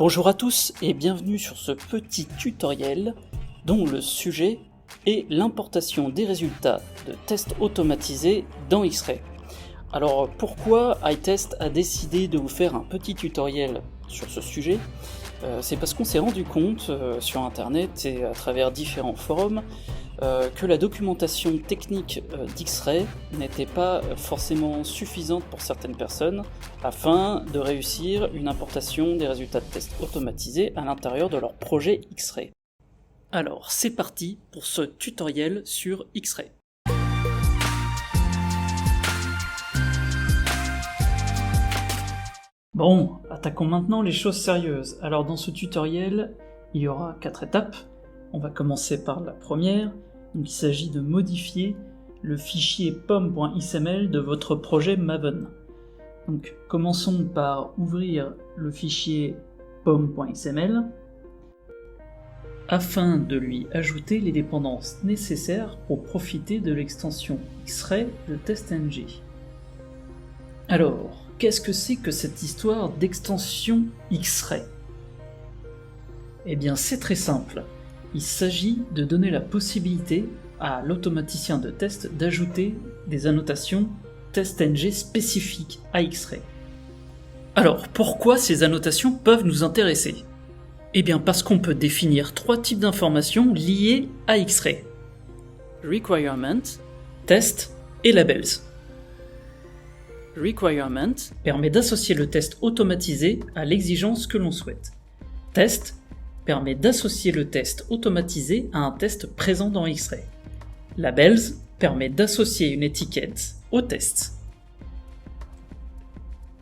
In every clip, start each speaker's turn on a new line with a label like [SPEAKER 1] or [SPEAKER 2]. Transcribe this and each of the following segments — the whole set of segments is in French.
[SPEAKER 1] Bonjour à tous et bienvenue sur ce petit tutoriel dont le sujet est l'importation des résultats de tests automatisés dans X-Ray. Alors pourquoi iTest a décidé de vous faire un petit tutoriel sur ce sujet ? C'est parce qu'on s'est rendu compte sur internet et à travers différents forums que la documentation technique d'X-Ray n'était pas forcément suffisante pour certaines personnes afin de réussir une importation des résultats de tests automatisés à l'intérieur de leur projet X-Ray. Alors c'est parti pour ce tutoriel sur X-Ray. Bon, attaquons maintenant les choses sérieuses. Alors dans ce tutoriel, il y aura 4 étapes. On va commencer par la première. Donc, il s'agit de modifier le fichier pom.xml de votre projet Maven. Donc commençons par ouvrir le fichier pom.xml afin de lui ajouter les dépendances nécessaires pour profiter de l'extension X-Ray de TestNG. Alors, qu'est-ce que c'est que cette histoire d'extension X-Ray ? Eh bien c'est très simple. Il s'agit de donner la possibilité à l'automaticien de test d'ajouter des annotations TestNG spécifiques à X-Ray. Alors pourquoi ces annotations peuvent nous intéresser ? Eh bien parce qu'on peut définir 3 types d'informations liées à X-Ray. Requirement, test et labels. Requirement permet d'associer le test automatisé à l'exigence que l'on souhaite. Test permet d'associer le test automatisé à un test présent dans X-Ray. Labels permet d'associer une étiquette au test.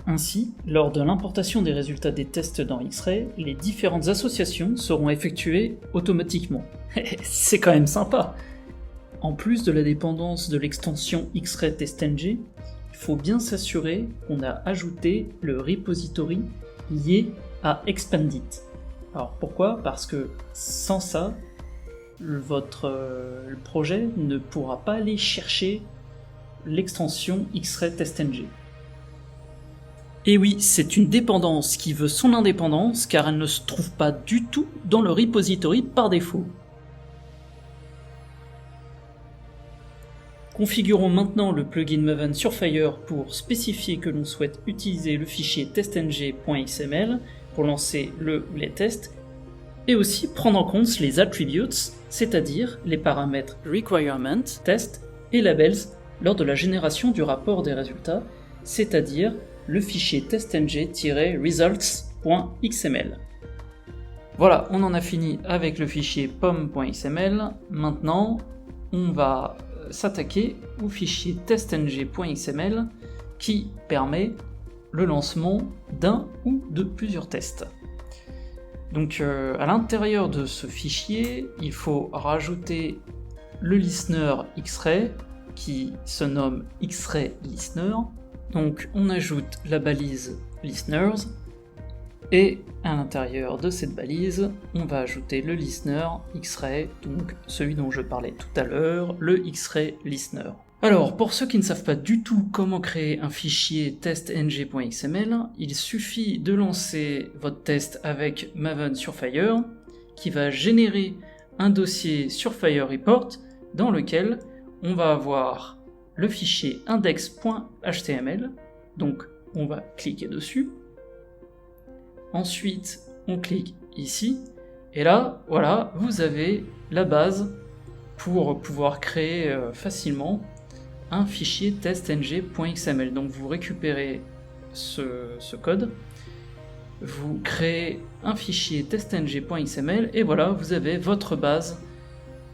[SPEAKER 1] Ainsi, lors de l'importation des résultats des tests dans X-Ray, les différentes associations seront effectuées automatiquement. C'est quand même sympa. En plus de la dépendance de l'extension X-Ray TestNG, il faut bien s'assurer qu'on a ajouté le repository lié à Expandit. Alors pourquoi ? Parce que sans ça, votre projet ne pourra pas aller chercher l'extension X-Ray TestNG. Et oui, c'est une dépendance qui veut son indépendance car elle ne se trouve pas du tout dans le repository par défaut. Configurons maintenant le plugin Maven sur Fire pour spécifier que l'on souhaite utiliser le fichier testng.xml pour lancer le ou les tests, et aussi prendre en compte les attributes, c'est-à-dire les paramètres requirement, test et labels lors de la génération du rapport des résultats, c'est-à-dire le fichier testng-results.xml. Voilà, on en a fini avec le fichier pom.xml. Maintenant, on va s'attaquer au fichier testng.xml qui permet le lancement d'un ou de plusieurs tests. Donc à l'intérieur de ce fichier, il faut rajouter le listener X-Ray qui se nomme X-Ray Listener. Donc on ajoute la balise listeners et à l'intérieur de cette balise, on va ajouter le listener X-Ray, donc celui dont je parlais tout à l'heure, le X-Ray Listener. Alors, pour ceux qui ne savent pas du tout comment créer un fichier testng.xml, il suffit de lancer votre test avec Maven sur Fire, qui va générer un dossier sur Fire Report dans lequel on va avoir le fichier index.html, donc on va cliquer dessus. Ensuite, on clique ici, et là, voilà, vous avez la base pour pouvoir créer facilement un fichier testng.xml. Donc vous récupérez ce code, vous créez un fichier testng.xml et voilà, vous avez votre base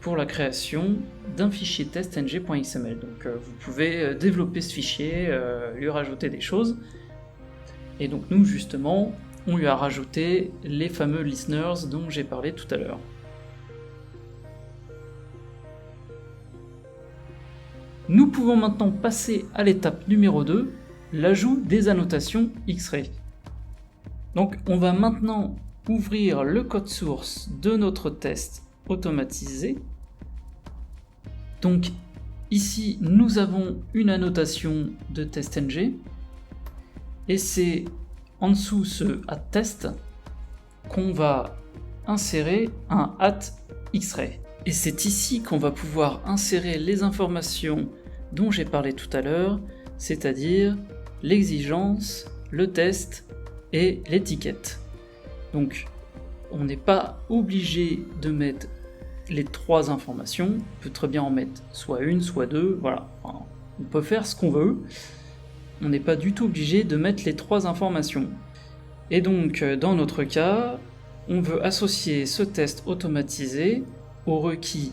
[SPEAKER 1] pour la création d'un fichier testng.xml. Donc vous pouvez développer ce fichier, lui rajouter des choses. Et donc nous justement, on lui a rajouté les fameux listeners dont j'ai parlé tout à l'heure. Nous pouvons maintenant passer à l'étape numéro 2, l'ajout des annotations X-Ray. Donc on va maintenant ouvrir le code source de notre test automatisé. Donc ici nous avons une annotation de TestNG et c'est en dessous ce attest qu'on va insérer un @xray. Et c'est ici qu'on va pouvoir insérer les informations dont j'ai parlé tout à l'heure, c'est-à-dire l'exigence, le test et l'étiquette. Donc, on n'est pas obligé de mettre les 3 informations, on peut très bien en mettre soit une, soit 2, voilà. Enfin, on peut faire ce qu'on veut, on n'est pas du tout obligé de mettre les 3 informations. Et donc, dans notre cas, on veut associer ce test automatisé au requis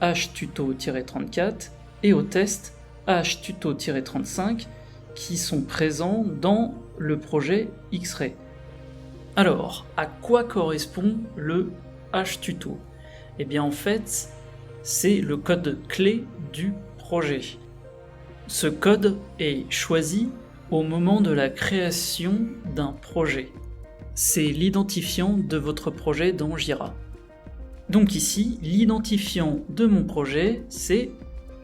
[SPEAKER 1] htuto-34 et au test htuto-35 qui sont présents dans le projet Xray. Alors, à quoi correspond le htuto ? Eh bien en fait, c'est le code clé du projet. Ce code est choisi au moment de la création d'un projet. C'est l'identifiant de votre projet dans Jira. Donc ici, l'identifiant de mon projet, c'est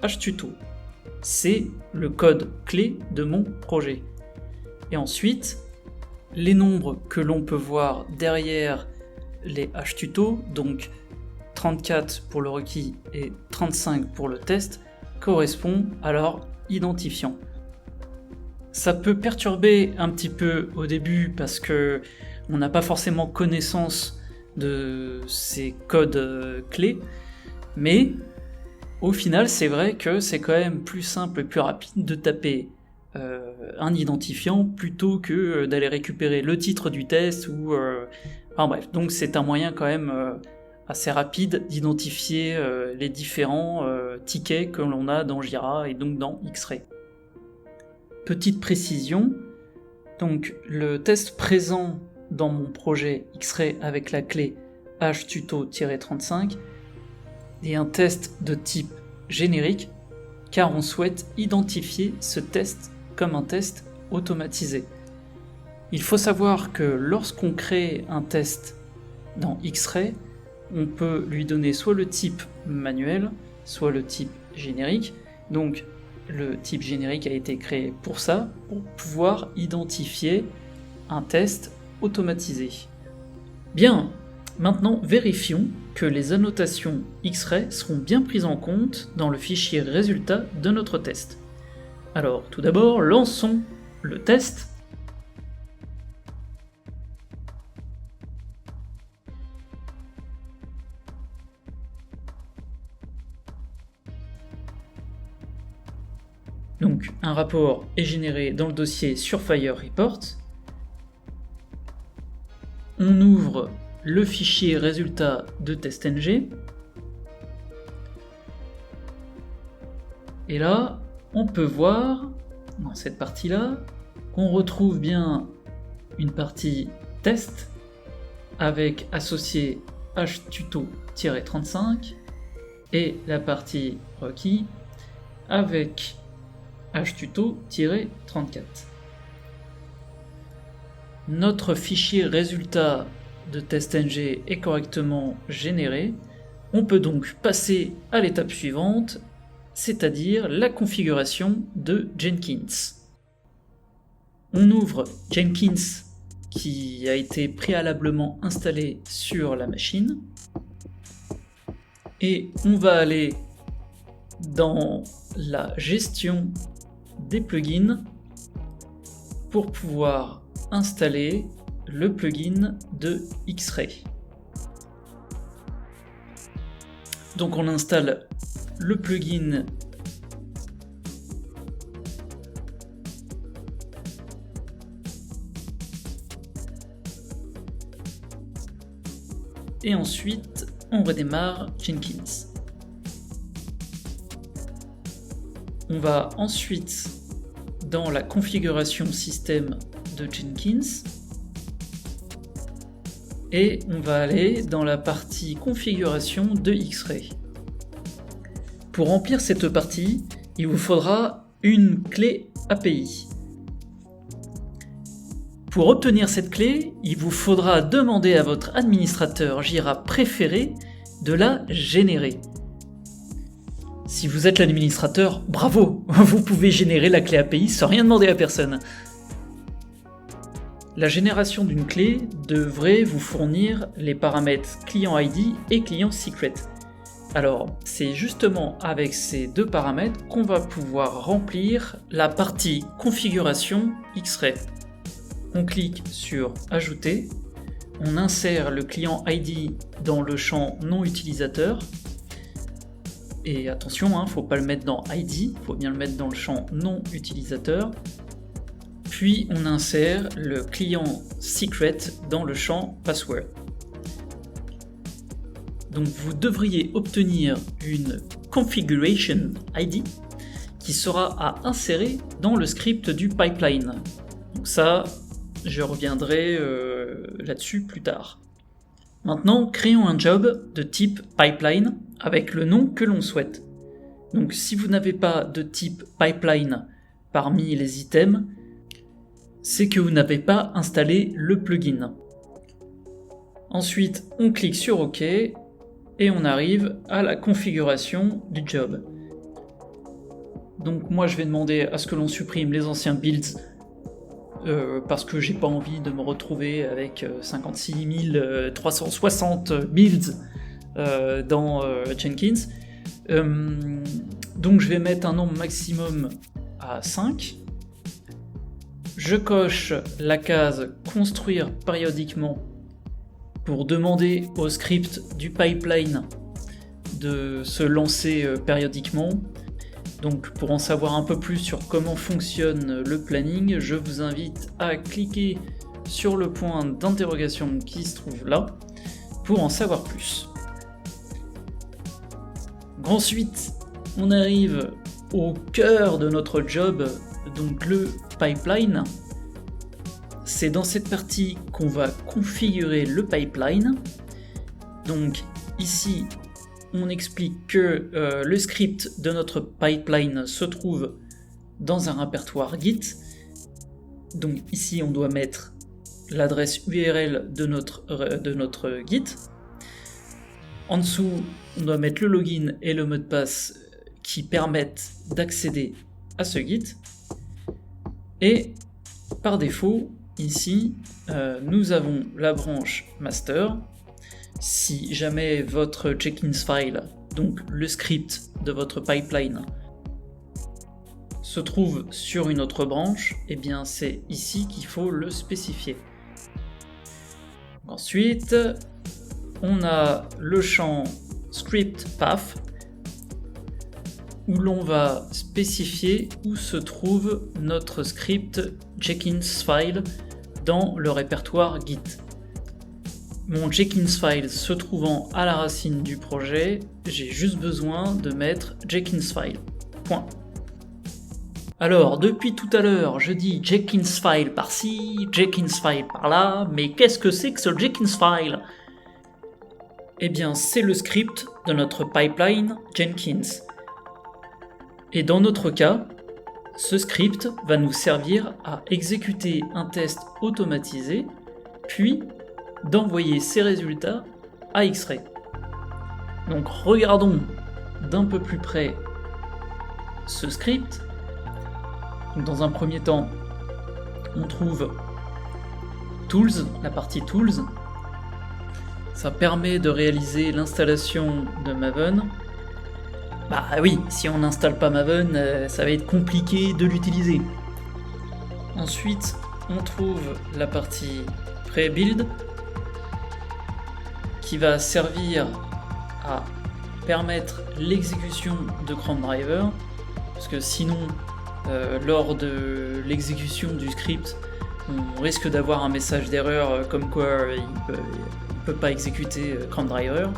[SPEAKER 1] htuto. C'est le code clé de mon projet. Et ensuite, les nombres que l'on peut voir derrière les htuto, donc 34 pour le requis et 35 pour le test, correspondent à leur identifiant. Ça peut perturber un petit peu au début parce que on n'a pas forcément connaissance de ces codes clés, mais au final c'est vrai que c'est quand même plus simple et plus rapide de taper un identifiant plutôt que d'aller récupérer le titre du test ou enfin bref, donc c'est un moyen quand même assez rapide d'identifier les différents tickets que l'on a dans Jira et donc dans Xray. Petite précision, donc le test présent dans mon projet Xray avec la clé htuto-35 est un test de type générique car on souhaite identifier ce test comme un test automatisé. Il faut savoir que lorsqu'on crée un test dans Xray, on peut lui donner soit le type manuel, soit le type générique. Donc le type générique a été créé pour ça, pour pouvoir identifier un test automatisé. Bien, maintenant vérifions que les annotations Xray seront bien prises en compte dans le fichier résultat de notre test. Alors tout d'abord, lançons le test. Donc un rapport est généré dans le dossier sur Fire Report. On ouvre le fichier résultat de testng. Et là, on peut voir, dans cette partie-là, qu'on retrouve bien une partie test avec associé htuto-35 et la partie requis avec htuto-34. Notre fichier résultat de testng est correctement généré. On peut donc passer à l'étape suivante, c'est-à-dire la configuration de Jenkins. On ouvre Jenkins qui a été préalablement installé sur la machine et on va aller dans la gestion des plugins pour pouvoir installer le plugin de Xray. Donc on installe le plugin et ensuite on redémarre Jenkins. On va ensuite dans la configuration système de Jenkins et on va aller dans la partie configuration de Xray. Pour remplir cette partie, il vous faudra une clé API. Pour obtenir cette clé, il vous faudra demander à votre administrateur Jira préféré de la générer. Si vous êtes l'administrateur, bravo, vous pouvez générer la clé API sans rien demander à personne. La génération d'une clé devrait vous fournir les paramètres client ID et client secret. Alors, c'est justement avec ces deux paramètres qu'on va pouvoir remplir la partie configuration X-Ray. On clique sur Ajouter, on insère le client ID dans le champ non utilisateur. Et attention, il ne faut pas le mettre dans ID, il faut bien le mettre dans le champ non utilisateur. Puis on insère le client secret dans le champ password. Donc vous devriez obtenir une configuration ID qui sera à insérer dans le script du pipeline. Donc ça, je reviendrai là-dessus plus tard. Maintenant, créons un job de type pipeline avec le nom que l'on souhaite. Donc si vous n'avez pas de type pipeline parmi les items, c'est que vous n'avez pas installé le plugin. Ensuite, on clique sur OK et on arrive à la configuration du job. Donc moi je vais demander à ce que l'on supprime les anciens builds parce que j'ai pas envie de me retrouver avec 56 360 builds dans Jenkins. Donc je vais mettre un nombre maximum à 5. Je coche la case construire périodiquement pour demander au script du pipeline de se lancer périodiquement. Donc pour en savoir un peu plus sur comment fonctionne le planning, je vous invite à cliquer sur le point d'interrogation qui se trouve là pour en savoir plus. Ensuite, on arrive au cœur de notre job, donc le pipeline. C'est dans cette partie qu'on va configurer le pipeline. Donc ici, on explique que le script de notre pipeline se trouve dans un répertoire Git. Donc ici, on doit mettre l'adresse URL de notre Git. En dessous, on doit mettre le login et le mot de passe qui permettent d'accéder à ce Git. Et par défaut, ici, nous avons la branche master. Si jamais votre Jenkins file, donc le script de votre pipeline, se trouve sur une autre branche, et bien c'est ici qu'il faut le spécifier. Ensuite, on a le champ script path où l'on va spécifier où se trouve notre script Jenkins file dans le répertoire Git. Mon Jenkins file se trouvant à la racine du projet, j'ai juste besoin de mettre Jenkins file. Point. Alors, depuis tout à l'heure, je dis Jenkins file par-ci, Jenkins file par-là, mais qu'est-ce que c'est que ce Jenkins file ? Eh bien, c'est le script de notre pipeline Jenkins. Et dans notre cas, ce script va nous servir à exécuter un test automatisé, puis d'envoyer ces résultats à X-Ray. Donc regardons d'un peu plus près ce script. Dans un premier temps, on trouve Tools, la partie Tools. Ça permet de réaliser l'installation de Maven. Bah oui, si on n'installe pas Maven, ça va être compliqué de l'utiliser. Ensuite, on trouve la partie Pre-Build qui va servir à permettre l'exécution de Chrome Driver, parce que sinon, lors de l'exécution du script, on risque d'avoir un message d'erreur comme quoi il peut pas exécuter Chrome Driver.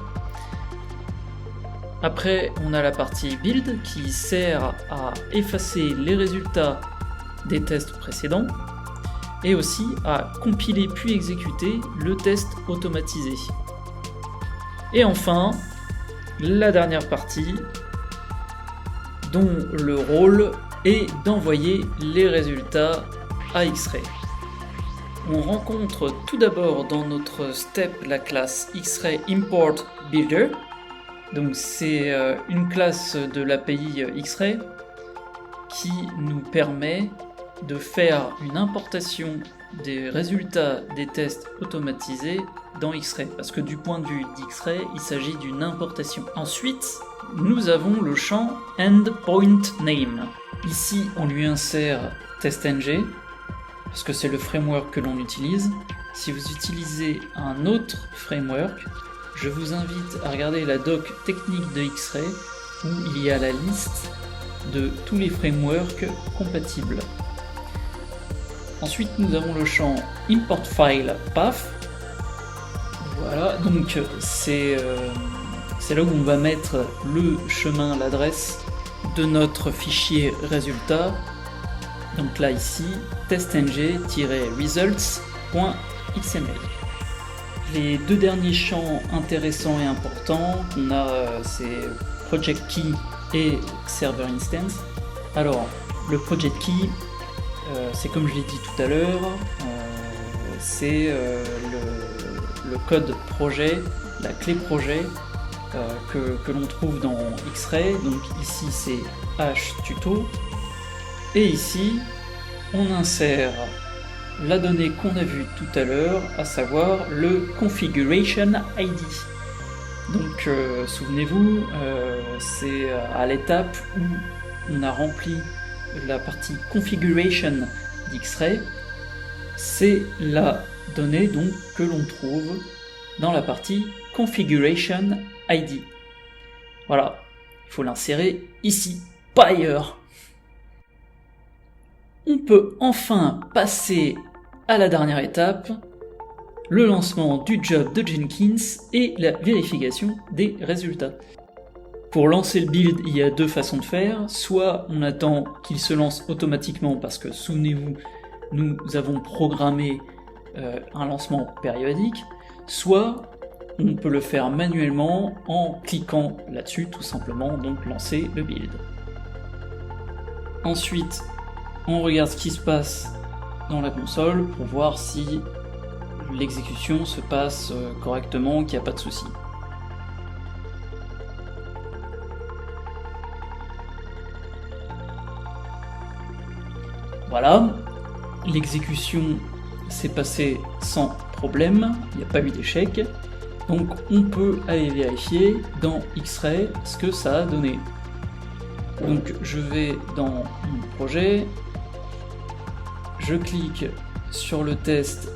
[SPEAKER 1] Après, on a la partie build qui sert à effacer les résultats des tests précédents et aussi à compiler puis exécuter le test automatisé. Et enfin, la dernière partie dont le rôle est d'envoyer les résultats à X-Ray. On rencontre tout d'abord dans notre step la classe X-Ray Import Builder. Donc c'est une classe de l'API X-Ray qui nous permet de faire une importation des résultats des tests automatisés dans X-Ray, parce que du point de vue d'X-Ray, il s'agit d'une importation. Ensuite, nous avons le champ Endpoint Name. Ici, on lui insère TestNG, parce que c'est le framework que l'on utilise. Si vous utilisez un autre framework, je vous invite à regarder la doc technique de X-Ray, où il y a la liste de tous les frameworks compatibles. Ensuite, nous avons le champ Import File Path. Voilà, donc c'est là où on va mettre le chemin, l'adresse de notre fichier résultat. Donc là, ici, testng-results.xml. Les deux derniers champs intéressants et importants qu'on a, c'est Project Key et Server Instance. Alors, le Project Key, c'est comme je l'ai dit tout à l'heure, c'est le code projet, la clé projet que l'on trouve dans X-Ray. Donc ici c'est htuto, et ici on insère la donnée qu'on a vue tout à l'heure, à savoir le configuration ID. Donc souvenez-vous, c'est à l'étape où on a rempli la partie configuration d'X-Ray, c'est la donnée donc que l'on trouve dans la partie configuration ID. Voilà, il faut l'insérer ici, pas ailleurs. On peut enfin passer à la dernière étape, le lancement du job de Jenkins et la vérification des résultats. Pour lancer le build, il y a deux façons de faire. Soit on attend qu'il se lance automatiquement parce que, souvenez-vous, nous avons programmé un lancement périodique. Soit on peut le faire manuellement en cliquant là-dessus, tout simplement, donc lancer le build. Ensuite, on regarde ce qui se passe dans la console pour voir si l'exécution se passe correctement, qu'il n'y a pas de souci. Voilà, l'exécution s'est passée sans problème, il n'y a pas eu d'échec, donc on peut aller vérifier dans X-Ray ce que ça a donné. Donc je vais dans mon projet, je clique sur le test,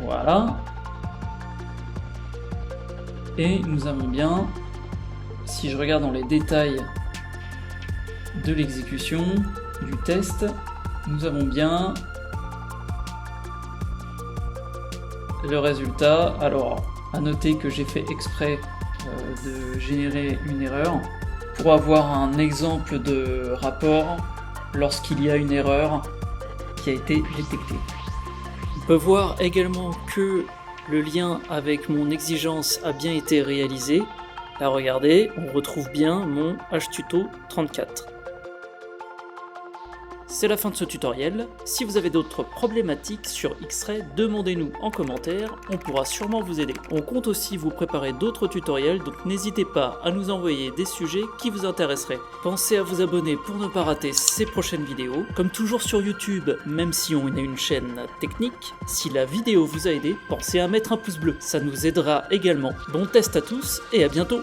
[SPEAKER 1] voilà, et nous avons bien, si je regarde dans les détails de l'exécution du test, nous avons bien le résultat. Alors, à noter que j'ai fait exprès de générer une erreur pour avoir un exemple de rapport lorsqu'il y a une erreur qui a été détectée. On peut voir également que le lien avec mon exigence a bien été réalisé. Là, regardez, on retrouve bien mon htuto 34. C'est la fin de ce tutoriel. Si vous avez d'autres problématiques sur X-Ray, demandez-nous en commentaire, on pourra sûrement vous aider. On compte aussi vous préparer d'autres tutoriels, donc n'hésitez pas à nous envoyer des sujets qui vous intéresseraient. Pensez à vous abonner pour ne pas rater ces prochaines vidéos. Comme toujours sur YouTube, même si on a une chaîne technique, si la vidéo vous a aidé, pensez à mettre un pouce bleu, ça nous aidera également. Bon test à tous et à bientôt.